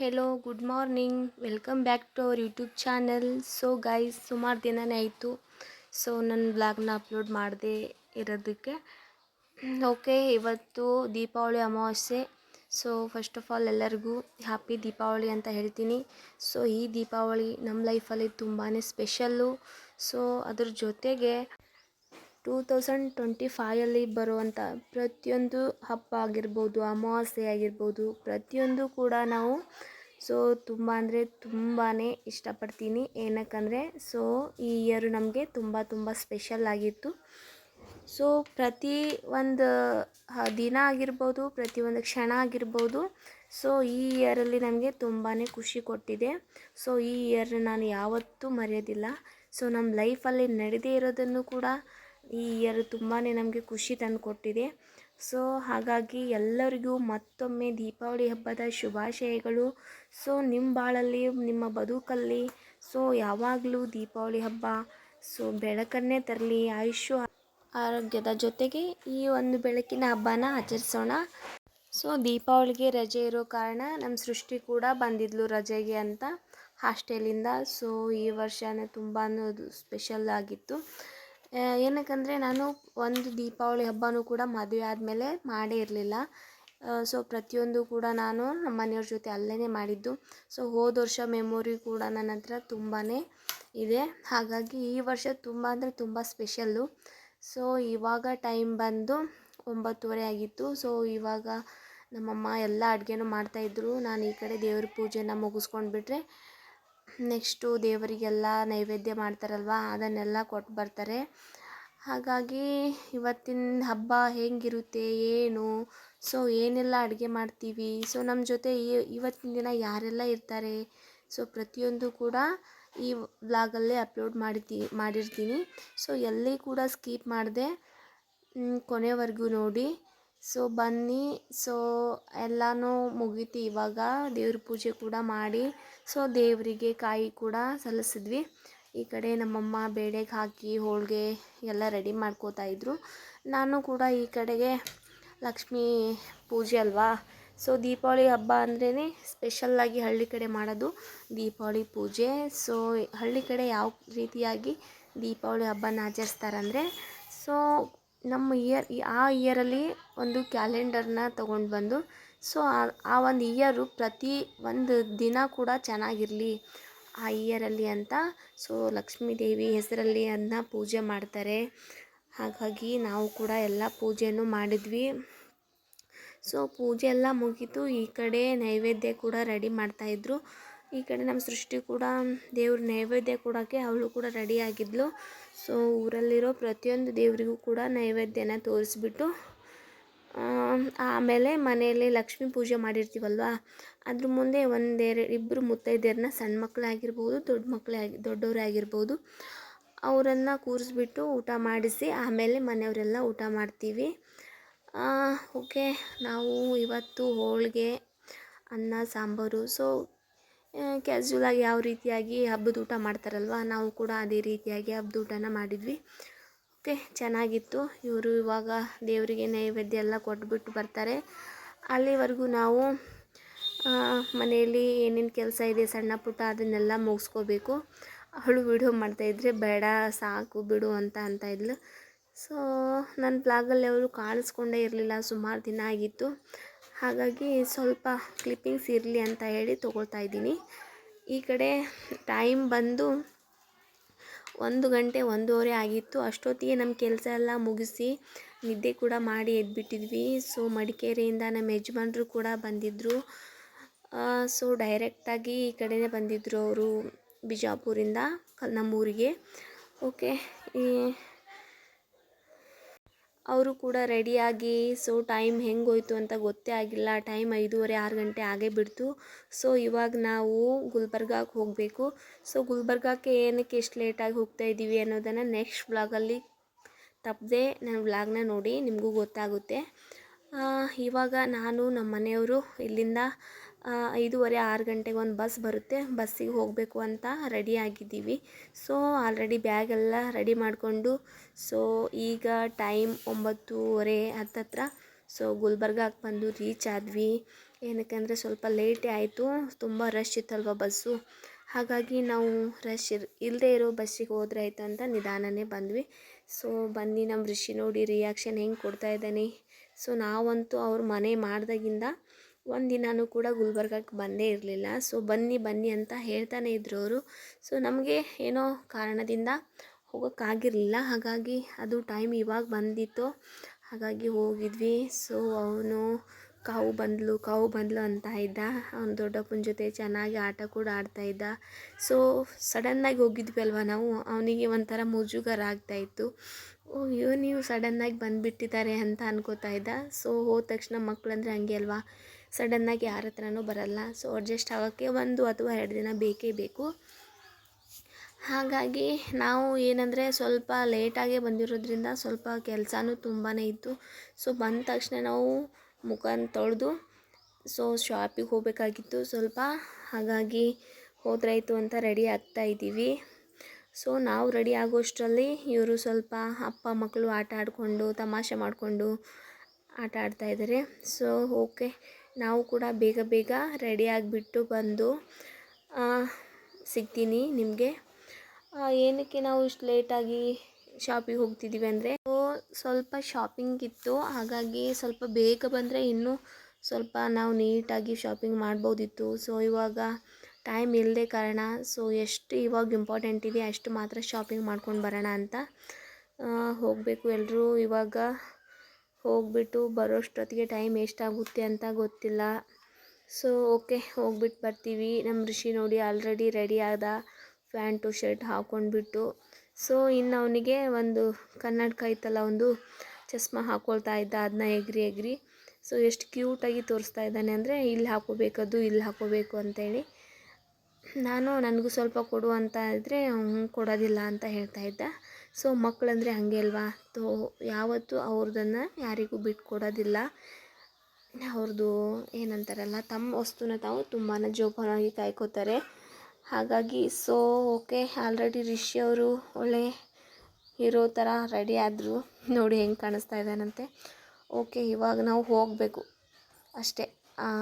Hello good morning welcome back to our YouTube channel. So guys, ಸುಮಾರು ದಿನವೇ ಆಯಿತು ನನ್ನ ಬ್ಲಾಗ್ನ ಅಪ್ಲೋಡ್ ಮಾಡದೇ ಇರೋದಕ್ಕೆ. ಓಕೆ, ಇವತ್ತು ದೀಪಾವಳಿ ಅಮಾವಾಸ್ಯೆ. ಸೊ ಫಸ್ಟ್ ಆಫ್ ಆಲ್ ಎಲ್ಲರಿಗೂ ಹ್ಯಾಪಿ ದೀಪಾವಳಿ ಅಂತ ಹೇಳ್ತೀನಿ. ಸೊ ಈ ದೀಪಾವಳಿ ನಮ್ಮ ಲೈಫಲ್ಲಿ ತುಂಬಾ ಸ್ಪೆಷಲ್ಲು. ಸೊ ಅದ್ರ ಜೊತೆಗೆ 2025 ಬರುವಂಥ ಪ್ರತಿಯೊಂದು ಹಬ್ಬ ಆಗಿರ್ಬೋದು, ಅಮಾವಾಸ್ಯೆ ಆಗಿರ್ಬೋದು, ಪ್ರತಿಯೊಂದು ಕೂಡ ನಾವು ತುಂಬ ಅಂದರೆ ತುಂಬಾ ಇಷ್ಟಪಡ್ತೀನಿ. ಏನಕ್ಕಂದರೆ ಈ ಇಯರು ನಮಗೆ ತುಂಬ ಸ್ಪೆಷಲ್ ಆಗಿತ್ತು. ಸೊ ಪ್ರತಿ ಒಂದು ದಿನ ಆಗಿರ್ಬೋದು, ಪ್ರತಿಯೊಂದು ಕ್ಷಣ ಆಗಿರ್ಬೋದು, ಸೊ ಈ ಇಯರಲ್ಲಿ ನನಗೆ ತುಂಬಾ ಖುಷಿ ಕೊಟ್ಟಿದೆ. ಸೊ ಈ ಇಯರ್ನ ನಾನು ಯಾವತ್ತೂ ಮರೆಯೋದಿಲ್ಲ. ಸೊ ನಮ್ಮ ಲೈಫಲ್ಲಿ ನಡೆದೇ ಇರೋದನ್ನು ಕೂಡ ಈ ಇಯರ್ ತುಂಬಾ ನಮಗೆ ಖುಷಿ ತಂದು ಕೊಟ್ಟಿದೆ. ಸೊ ಹಾಗಾಗಿ ಎಲ್ಲರಿಗೂ ಮತ್ತೊಮ್ಮೆ ದೀಪಾವಳಿ ಹಬ್ಬದ ಶುಭಾಶಯಗಳು. ಸೊ ನಿಮ್ಮ ಬಾಳಲ್ಲಿ, ನಿಮ್ಮ ಬದುಕಲ್ಲಿ ಯಾವಾಗಲೂ ದೀಪಾವಳಿ ಹಬ್ಬ ಬೆಳಕನ್ನೇ ತರಲಿ, ಆಯುಷ್ಯ ಆರೋಗ್ಯದ ಜೊತೆಗೆ ಈ ಒಂದು ಬೆಳಕಿನ ಹಬ್ಬನ ಆಚರಿಸೋಣ. ಸೊ ದೀಪಾವಳಿಗೆ ರಜೆ ಇರೋ ಕಾರಣ ನಮ್ಮ ಸೃಷ್ಟಿ ಕೂಡ ಬಂದಿದ್ಲು ರಜೆಗೆ ಅಂತ ಹಾಸ್ಟೆಲಿಂದ. ಸೊ ಈ ವರ್ಷನೇ ತುಂಬಾ ಸ್ಪೆಷಲ್ ಆಗಿತ್ತು. ಏನಕ್ಕಂದರೆ ನಾನು ಒಂದು ದೀಪಾವಳಿ ಹಬ್ಬನೂ ಕೂಡ ಮದುವೆ ಆದಮೇಲೆ ಮಾಡೇ ಇರಲಿಲ್ಲ. ಸೊ ಪ್ರತಿಯೊಂದು ಕೂಡ ನಾನು ನಮ್ಮ ಮನೆಯವ್ರ ಜೊತೆ ಅಲ್ಲೇ ಮಾಡಿದ್ದು. ಸೊ ಹೋದ ವರ್ಷ ಮೆಮೊರಿ ಕೂಡ ನನ್ನ ಹತ್ರ ತುಂಬಾ ಇದೆ. ಹಾಗಾಗಿ ಈ ವರ್ಷ ತುಂಬ ಅಂದರೆ ತುಂಬ ಸ್ಪೆಷಲ್ಲು. ಸೊ ಇವಾಗ ಟೈಮ್ ಬಂದು 9:30 ಆಗಿತ್ತು. ಸೊ ಇವಾಗ ನಮ್ಮಮ್ಮ ಎಲ್ಲ ಅಡುಗೆನೂ ಮಾಡ್ತಾಯಿದ್ರು. ನಾನು ಈ ಕಡೆ ದೇವ್ರ ಪೂಜೆನ ಮುಗಿಸ್ಕೊಂಡ್ಬಿಟ್ರೆ ನೆಕ್ಸ್ಟು ದೇವರಿಗೆಲ್ಲ ನೈವೇದ್ಯ ಮಾಡ್ತಾರಲ್ವ, ಅದನ್ನೆಲ್ಲ ಕೊಟ್ಟು ಬರ್ತಾರೆ. ಹಾಗಾಗಿ ಇವತ್ತಿನ ಹಬ್ಬ ಹೇಗಿರುತ್ತೆ ಏನು, ಸೊ ಏನೆಲ್ಲ ಅಡುಗೆ ಮಾಡ್ತೀವಿ, ಸೊ ನಮ್ಮ ಜೊತೆ ಇವತ್ತಿನ ದಿನ ಯಾರೆಲ್ಲ ಇರ್ತಾರೆ, ಸೊ ಪ್ರತಿಯೊಂದು ಕೂಡ ಈ ವ್ಲಾಗಲ್ಲೇ ಅಪ್ಲೋಡ್ ಮಾಡಿರ್ತೀನಿ. ಸೊ ಎಲ್ಲಿ ಕೂಡ ಸ್ಕಿಪ್ ಮಾಡದೆ ಕೊನೆವರೆಗೂ ನೋಡಿ. ಸೊ ಬನ್ನಿ. ಸೊ ಎಲ್ಲನೂ ಮುಗೀತು. ಇವಾಗ ದೇವ್ರ ಪೂಜೆ ಕೂಡ ಮಾಡಿ ದೇವರಿಗೆ ಕಾಯಿ ಕೂಡ ಸಲ್ಲಿಸಿದ್ವಿ. ಈ ಕಡೆ ನಮ್ಮಮ್ಮ ಬೇಳೆಗೆ ಹಾಕಿ ಹೋಳಿಗೆ ಎಲ್ಲ ರೆಡಿ ಮಾಡ್ಕೋತಾಯಿದ್ರು. ನಾನು ಕೂಡ ಈ ಕಡೆಗೆ ಲಕ್ಷ್ಮೀ ಪೂಜೆ ಅಲ್ವಾ, ಸೊ ದೀಪಾವಳಿ ಹಬ್ಬ ಅಂದ್ರೇ ಸ್ಪೆಷಲ್ಲಾಗಿ ಹಳ್ಳಿ ಕಡೆ ಮಾಡೋದು ದೀಪಾವಳಿ ಪೂಜೆ. ಸೊ ಹಳ್ಳಿ ಕಡೆ ಯಾವ ರೀತಿಯಾಗಿ ದೀಪಾವಳಿ ಹಬ್ಬನ ಆಚರಿಸ್ತಾರಂದರೆ, ಸೊ ನಮ್ಮ ಆ ಇಯರಲ್ಲಿ ಒಂದು ಕ್ಯಾಲೆಂಡರ್ನ ತೊಗೊಂಡು ಬಂದು, ಸೊ ಆ ಒಂದು ಇಯರು ಪ್ರತಿ ಒಂದು ದಿನ ಕೂಡ ಚೆನ್ನಾಗಿರಲಿ ಆ ಇಯರಲ್ಲಿ ಅಂತ ಸೊ ಲಕ್ಷ್ಮೀ ದೇವಿ ಹೆಸರಲ್ಲಿ ಅದನ್ನ ಪೂಜೆ ಮಾಡ್ತಾರೆ. ಹಾಗಾಗಿ ನಾವು ಕೂಡ ಎಲ್ಲ ಪೂಜೆನೂ ಮಾಡಿದ್ವಿ. ಸೊ ಪೂಜೆ ಎಲ್ಲ ಮುಗೀತು. ಈ ಕಡೆ ನೈವೇದ್ಯ ಕೂಡ ರೆಡಿ ಮಾಡ್ತಾಯಿದ್ರು. ಈ ಕಡೆ ನಮ್ಮ ಸೃಷ್ಟಿ ಕೂಡ ದೇವ್ರ ನೈವೇದ್ಯ ಕೊಡೋಕ್ಕೆ ಅವಳು ಕೂಡ ರೆಡಿ ಆಗಿದ್ಲು. ಸೊ ಊರಲ್ಲಿರೋ ಪ್ರತಿಯೊಂದು ದೇವರಿಗೂ ಕೂಡ ನೈವೇದ್ಯನ ತೋರಿಸ್ಬಿಟ್ಟು ಆಮೇಲೆ ಮನೆಯಲ್ಲಿ ಲಕ್ಷ್ಮೀ ಪೂಜೆ ಮಾಡಿರ್ತೀವಲ್ವ, ಅದ್ರ ಮುಂದೆ ಇಬ್ಬರು ಮುತ್ತೈದೆಯರನ್ನ, ಸಣ್ಣ ಮಕ್ಕಳೇ ಆಗಿರ್ಬೋದು, ದೊಡ್ಡವರೇ ಆಗಿರ್ಬೋದು, ಅವರನ್ನು ಕೂರಿಸ್ಬಿಟ್ಟು ಊಟ ಮಾಡಿಸಿ ಆಮೇಲೆ ಮನೆಯವರೆಲ್ಲ ಊಟ ಮಾಡ್ತೀವಿ. ಓಕೆ, ನಾವು ಇವತ್ತು ಹೋಳಿಗೆ, ಅನ್ನ, ಸಾಂಬಾರು, ಸೊ ಕ್ಯಾಸುವಲಾಗಿ ಯಾವ ರೀತಿಯಾಗಿ ಹಬ್ಬದ ಊಟ ಮಾಡ್ತಾರಲ್ವ, ನಾವು ಕೂಡ ಅದೇ ರೀತಿಯಾಗಿ ಹಬ್ಬದ ಊಟನ ಮಾಡಿದ್ವಿ. ಓಕೆ, ಚೆನ್ನಾಗಿತ್ತು. ಇವರು ಇವಾಗ ದೇವರಿಗೆ ನೈವೇದ್ಯ ಎಲ್ಲ ಕೊಟ್ಬಿಟ್ಟು ಬರ್ತಾರೆ. ಅಲ್ಲಿವರೆಗೂ ನಾವು ಮನೆಯಲ್ಲಿ ಏನೇನು ಕೆಲಸ ಇದೆ ಸಣ್ಣ ಪುಟ್ಟ ಅದನ್ನೆಲ್ಲ ಮುಗಿಸ್ಕೋಬೇಕು. ಅವಳು ವಿಡಿಯೋ ಮಾಡ್ತಾಯಿದ್ರೆ ಬೇಡ ಸಾಕು ಬಿಡು ಅಂತ ಇದ್ಲು. ಸೊ ನನ್ನ ಬ್ಲಾಗಲ್ಲಿ ಅವರು ಕಾಣಿಸ್ಕೊಂಡೇ ಇರಲಿಲ್ಲ, ಸುಮಾರು ದಿನ ಆಗಿತ್ತು. ಹಾಗಾಗಿ ಸ್ವಲ್ಪ ಕ್ಲಿಪ್ಪಿಂಗ್ಸ್ ಇರಲಿ ಅಂತ ಹೇಳಿ ತೊಗೊಳ್ತಾ ಇದ್ದೀನಿ. ಈ ಕಡೆ ಟೈಮ್ ಬಂದು 1 ಗಂಟೆ 1:15 ಆಗಿತ್ತು. ಅಷ್ಟೊತ್ತಿಗೆ ನಮ್ಮ ಕೆಲಸ ಎಲ್ಲ ಮುಗಿಸಿ ನಿದ್ದೆ ಕೂಡ ಮಾಡಿ ಎದ್ಬಿಟ್ಟಿದ್ವಿ. ಸೊ ಮಡಿಕೇರಿಯಿಂದ ನಮ್ಮ ಯಜಮಾನ್ರು ಕೂಡ ಬಂದಿದ್ದರು. ಸೊ ಡೈರೆಕ್ಟಾಗಿ ಈ ಕಡೆನೇ ಬಂದಿದ್ದರು ಅವರು, ಬಿಜಾಪುರಿಂದ ನಮ್ಮೂರಿಗೆ. ಓಕೆ, ಅವರು ಕೂಡ ರೆಡಿಯಾಗಿ ಸೊ ಟೈಮ್ ಹೆಂಗೋಯ್ತು ಅಂತ ಗೊತ್ತೇ ಆಗಿಲ್ಲ. ಟೈಮ್ 5:30 6 ಗಂಟೆ ಆಗೇ ಬಿಡ್ತು. ಸೊ ಇವಾಗ ನಾವು ಗುಲ್ಬರ್ಗಾಕ್ಕೆ ಹೋಗಬೇಕು. ಸೊ ಗುಲ್ಬರ್ಗಾಕ್ಕೆ ಏನಕ್ಕೆ ಎಷ್ಟು ಲೇಟಾಗಿ ಹೋಗ್ತಾ ಇದ್ದೀವಿ ಅನ್ನೋದನ್ನು ನೆಕ್ಸ್ಟ್ ವ್ಲಾಗಲ್ಲಿ ತಪ್ಪದೆ ನನ್ನ ವ್ಲಾಗ್ನ ನೋಡಿ, ನಿಮಗೂ ಗೊತ್ತಾಗುತ್ತೆ. ಇವಾಗ ನಾನು ನಮ್ಮ ಮನೆಯವರು ಇಲ್ಲಿಂದ 5:30 6 ಗಂಟೆಗೆ ಒಂದು ಬಸ್ ಬರುತ್ತೆ, ಬಸ್ಸಿಗೆ ಹೋಗಬೇಕು ಅಂತ ರೆಡಿ ಆಗಿದ್ದೀವಿ. ಸೊ ಆಲ್ರೆಡಿ ಬ್ಯಾಗೆಲ್ಲ ರೆಡಿ ಮಾಡಿಕೊಂಡು ಸೊ ಈಗ ಟೈಮ್ 9:30 ಹತ್ತತ್ರ. ಸೊ ಗುಲ್ಬರ್ಗಾಕ್ಕೆ ಬಂದು ರೀಚ್ ಆದ್ವಿ. ಏನಕ್ಕೆ ಸ್ವಲ್ಪ ಲೇಟೇ ಆಯಿತು, ತುಂಬ ರಶ್ ಇತ್ತಲ್ವ ಬಸ್ಸು. ಹಾಗಾಗಿ ನಾವು ರಶ್ ಇಲ್ಲದೆ ಇರೋ ಬಸ್ಸಿಗೆ ಹೋದ್ರೆ ಆಯಿತು ಅಂತ ನಿಧಾನನೇ ಬಂದ್ವಿ. ಸೊ ಬನ್ನಿ ನಮ್ಮ ಋಷಿ ನೋಡಿ ರಿಯಾಕ್ಷನ್ ಹೆಂಗೆ ಕೊಡ್ತಾ ಇದ್ದಾನೆ. ಸೊ ನಾವಂತೂ ಅವ್ರ ಮನೆ ಮಾಡ್ದಾಗಿಂದ ಒಂದಿನೂ ಕೂಡ ಗುಲ್ಬರ್ಗಕ್ಕೆ ಬಂದೇ ಇರಲಿಲ್ಲ. ಸೊ ಬನ್ನಿ ಬನ್ನಿ ಅಂತ ಹೇಳ್ತಾನೆ ಇದ್ರು ಅವರು. ಸೊ ನಮಗೆ ಏನೋ ಕಾರಣದಿಂದ ಹೋಗೋಕ್ಕಾಗಿರಲಿಲ್ಲ, ಹಾಗಾಗಿ ಅದು ಟೈಮ್ ಇವಾಗ ಬಂದಿತ್ತು, ಹಾಗಾಗಿ ಹೋಗಿದ್ವಿ. ಸೊ ಅವನು ಕಾವು ಬಂದಳು ಅಂತ ಇದ್ದ. ಅವ್ನು ದೊಡ್ಡಪ್ಪನ ಜೊತೆ ಚೆನ್ನಾಗಿ ಆಟ ಕೂಡ ಆಡ್ತಾಯಿದ್ದ. ಸೊ ಸಡನ್ನಾಗಿ ಹೋಗಿದ್ವಿ ಅಲ್ವ ನಾವು, ಅವನಿಗೆ ಒಂಥರ ಮುಜುಗರ ಆಗ್ತಾಯಿತ್ತು. ನೀವು ಸಡನ್ನಾಗಿ ಬಂದುಬಿಟ್ಟಿದ್ದಾರೆ ಅಂತ ಅನ್ಕೋತಾ ಇದ್ದ. ಸೊ ಹೋದ ತಕ್ಷಣ ಮಕ್ಕಳಂದರೆ ಹಂಗೆ ಅಲ್ವಾ, ಸಡನ್ನಾಗಿ ಯಾರ ಹತ್ರನೂ ಬರಲ್ಲ. ಸೊ ಅಡ್ಜಸ್ಟ್ ಆಗೋಕ್ಕೆ 1 ಅಥವಾ 2 ದಿನ ಬೇಕೇ ಬೇಕು. ಹಾಗಾಗಿ ನಾವು ಏನಂದರೆ ಸ್ವಲ್ಪ ಲೇಟಾಗೇ ಬಂದಿರೋದ್ರಿಂದ ಸ್ವಲ್ಪ ಕೆಲಸನೂ ತುಂಬಾ ಇತ್ತು. ಸೊ ಬಂದ ತಕ್ಷಣ ನಾವು ಮುಖನ ತೊಳೆದು ಸೊ ಶಾಪಿಗೆ ಹೋಗಬೇಕಾಗಿತ್ತು ಸ್ವಲ್ಪ, ಹಾಗಾಗಿ ಹೋದ್ರಾಯ್ತು ಅಂತ ರೆಡಿ ಆಗ್ತಾ ಇದ್ದೀವಿ. ಸೊ ನಾವು ರೆಡಿ ಆಗೋಷ್ಟರಲ್ಲಿ ಇವರು ಸ್ವಲ್ಪ ಅಪ್ಪ ಮಕ್ಕಳು ಆಟ ಆಡಿಕೊಂಡು ತಮಾಷೆ ಮಾಡಿಕೊಂಡು ಆಟ ಆಡ್ತಾಯಿದ್ದಾರೆ. ಸೊ ಓಕೆ, ನಾವು ಕೂಡ ಬೇಗ ರೆಡಿ ಆಗಿಬಿಟ್ಟು ಬಂದು ಸಿಗ್ತೀನಿ ನಿಮಗೆ. ಏನಕ್ಕೆ ನಾವು ಇಷ್ಟು ಲೇಟಾಗಿ ಶಾಪಿಗೆ ಹೋಗ್ತಿದ್ದೀವಿ ಅಂದರೆ ಸ್ವಲ್ಪ ಶಾಪಿಂಗ್ ಇತ್ತು, ಹಾಗಾಗಿ ಸ್ವಲ್ಪ ಬೇಗ ಬಂದರೆ ಇನ್ನೂ ಸ್ವಲ್ಪ ನಾವು ನೀಟಾಗಿ ಶಾಪಿಂಗ್ ಮಾಡ್ಬೋದಿತ್ತು. ಸೊ ಇವಾಗ ಟೈಮ್ ಇಲ್ಲದೆ ಕಾರಣ ಸೊ ಎಷ್ಟು ಇವಾಗ ಇಂಪಾರ್ಟೆಂಟ್ ಇದೆ ಅಷ್ಟು ಮಾತ್ರ ಶಾಪಿಂಗ್ ಮಾಡ್ಕೊಂಡು ಬರೋಣ ಅಂತ ಹೋಗಬೇಕು ಎಲ್ಲರೂ. ಇವಾಗ ಹೋಗ್ಬಿಟ್ಟು ಬರೋಷ್ಟೊತ್ತಿಗೆ ಟೈಮ್ ಎಷ್ಟಾಗುತ್ತೆ ಅಂತ ಗೊತ್ತಿಲ್ಲ. ಸೊ ಓಕೆ, ಹೋಗ್ಬಿಟ್ಟು ಬರ್ತೀವಿ. ನಮ್ಮ ಋಷಿ ನೋಡಿ ಆಲ್ರೆಡಿ ರೆಡಿ ಆದ, ಪ್ಯಾಂಟು ಶರ್ಟ್ ಹಾಕ್ಕೊಂಡ್ಬಿಟ್ಟು. ಸೊ ಇನ್ನು ಅವನಿಗೆ ಒಂದು ಕನ್ನಡಕ ಐತಲ್ಲ, ಒಂದು ಚಸ್ಮಾ ಹಾಕ್ಕೊಳ್ತಾ ಇದ್ದ, ಅದನ್ನ ಎಗ್ರಿ. ಸೊ ಎಷ್ಟು ಕ್ಯೂಟಾಗಿ ತೋರಿಸ್ತಾ ಇದ್ದಾನೆ ಅಂದರೆ ಇಲ್ಲಿ ಹಾಕೋಬೇಕದು, ಇಲ್ಲಿ ಹಾಕೋಬೇಕು ಅಂತೇಳಿ. ನನಗೂ ಸ್ವಲ್ಪ ಕೊಡು ಅಂತ ಇದ್ದರೆ ಕೊಡೋದಿಲ್ಲ ಅಂತ ಹೇಳ್ತಾ ಇದ್ದ. ಸೊ ಮಕ್ಕಳಂದರೆ ಹಾಗೆ ಅಲ್ವಾ, ಯಾವತ್ತೂ ಅವ್ರದನ್ನು ಯಾರಿಗೂ ಬಿಟ್ಟು ಕೊಡೋದಿಲ್ಲ. ಅವ್ರದ್ದು ಏನಂತಾರಲ್ಲ, ತಮ್ಮ ವಸ್ತುನ ತಾವು ತುಂಬಾ ಜೋಪಾನವಾಗಿ ಕಾಯ್ಕೋತಾರೆ. ಹಾಗಾಗಿ ಸೊ ಓಕೆ, ಆಲ್ರೆಡಿ ರಿಷಿ ಅವರು ಒಳ್ಳೆ ಹೀರೋ ಥರ ರೆಡಿ ಆದರು. ನೋಡಿ ಹೆಂಗೆ ಕಾಣಿಸ್ತಾ ಇದ್ದಾನಂತೆ. ಓಕೆ, ಇವಾಗ ನಾವು ಹೋಗಬೇಕು ಅಷ್ಟೇ.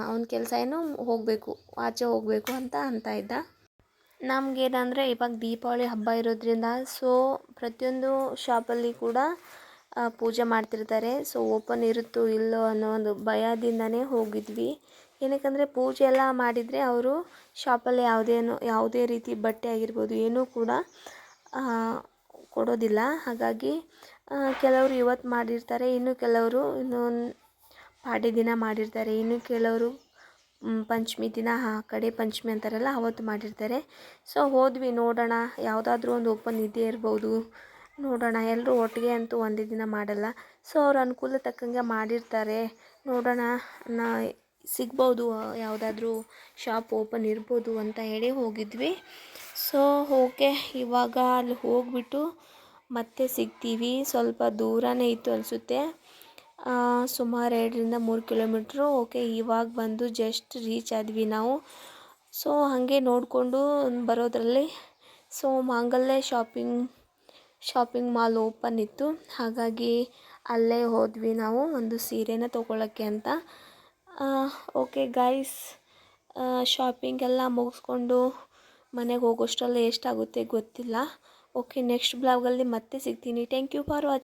ಅವನ ಕೆಲಸ ಏನು, ಹೋಗಬೇಕು, ಆಚೆ ಹೋಗಬೇಕು ಅಂತ ಇದ್ದ. ನಮಗೇನಂದರೆ ಇವಾಗ ದೀಪಾವಳಿ ಹಬ್ಬ ಇರೋದ್ರಿಂದ ಸೊ ಪ್ರತಿಯೊಂದು ಶಾಪಲ್ಲಿ ಕೂಡ ಪೂಜೆ ಮಾಡ್ತಿರ್ತಾರೆ. ಸೊ ಓಪನ್ ಇರುತ್ತೋ ಇಲ್ಲೋ ಅನ್ನೋ ಒಂದು ಭಯದಿಂದನೇ ಹೋಗಿದ್ವಿ. ಏನಕ್ಕಂದರೆ ಪೂಜೆ ಎಲ್ಲ ಮಾಡಿದರೆ ಅವರು ಶಾಪಲ್ಲಿ ಯಾವುದೇ ರೀತಿ ಬಟ್ಟೆ ಆಗಿರ್ಬೋದು ಏನೂ ಕೂಡ ಕೊಡೋದಿಲ್ಲ. ಹಾಗಾಗಿ ಕೆಲವರು ಇವತ್ತು ಮಾಡಿರ್ತಾರೆ, ಇನ್ನು ಕೆಲವರು ಇನ್ನೊಂದು ಪಾಡ್ಯ ದಿನ ಮಾಡಿರ್ತಾರೆ, ಇನ್ನು ಕೆಲವರು ಪಂಚಮಿ ದಿನ, ಆ ಕಡೆ ಪಂಚಮಿ ಅಂತಾರಲ್ಲ ಅವತ್ತು ಮಾಡಿರ್ತಾರೆ. ಸೊ ಹೋದ್ವಿ, ನೋಡೋಣ ಯಾವುದಾದ್ರೂ ಒಂದು ಓಪನ್ ಇದ್ದೇ ಇರ್ಬೋದು, ನೋಡೋಣ. ಎಲ್ಲರೂ ಒಟ್ಟಿಗೆ ಅಂತೂ ಒಂದೇ ದಿನ ಮಾಡಲ್ಲ. ಸೊ ಅವ್ರ ಅನುಕೂಲ ತಕ್ಕಂಗೆ ಮಾಡಿರ್ತಾರೆ, ನೋಡೋಣ. ಸಿಗ್ಬೋದು, ಯಾವುದಾದ್ರೂ ಶಾಪ್ ಓಪನ್ ಇರ್ಬೋದು ಅಂತ ಹೇಳಿ ಹೋಗಿದ್ವಿ. ಸೊ ಓಕೆ, ಇವಾಗ ಅಲ್ಲಿ ಹೋಗಿಬಿಟ್ಟು ಮತ್ತೆ ಸಿಗ್ತೀವಿ. ಸ್ವಲ್ಪ ದೂರನೇ ಇತ್ತು ಅನಿಸುತ್ತೆ, ಸುಮಾರು 2-3 ಕಿಲೋಮೀಟ್ರು. ಓಕೆ, ಇವಾಗ ಬಂದು ಜಸ್ಟ್ ರೀಚ್ ಆದ್ವಿ ನಾವು. ಸೊ ಹಾಗೆ ನೋಡಿಕೊಂಡು ಬರೋದ್ರಲ್ಲಿ ಸೊ ಮಾಂಗಲ್ಯ ಶಾಪಿಂಗ್ ಮಾಲ್ ಓಪನ್ ಇತ್ತು, ಹಾಗಾಗಿ ಅಲ್ಲೇ ಹೋದ್ವಿ ನಾವು ಒಂದು ಸೀರೆನ ತೊಗೊಳಕ್ಕೆ ಅಂತ. ಓಕೆ ಗೈಸ್, ಶಾಪಿಂಗ್ ಎಲ್ಲ ಮುಗಿಸ್ಕೊಂಡು ಮನೆಗೆ ಹೋಗೋಷ್ಟರಲ್ಲಿ ಎಷ್ಟಾಗುತ್ತೆ ಗೊತ್ತಿಲ್ಲ. ಓಕೆ, ನೆಕ್ಸ್ಟ್ ಬ್ಲಾಗಲ್ಲಿ ಮತ್ತೆ ಸಿಗ್ತೀನಿ. Thank you for watching.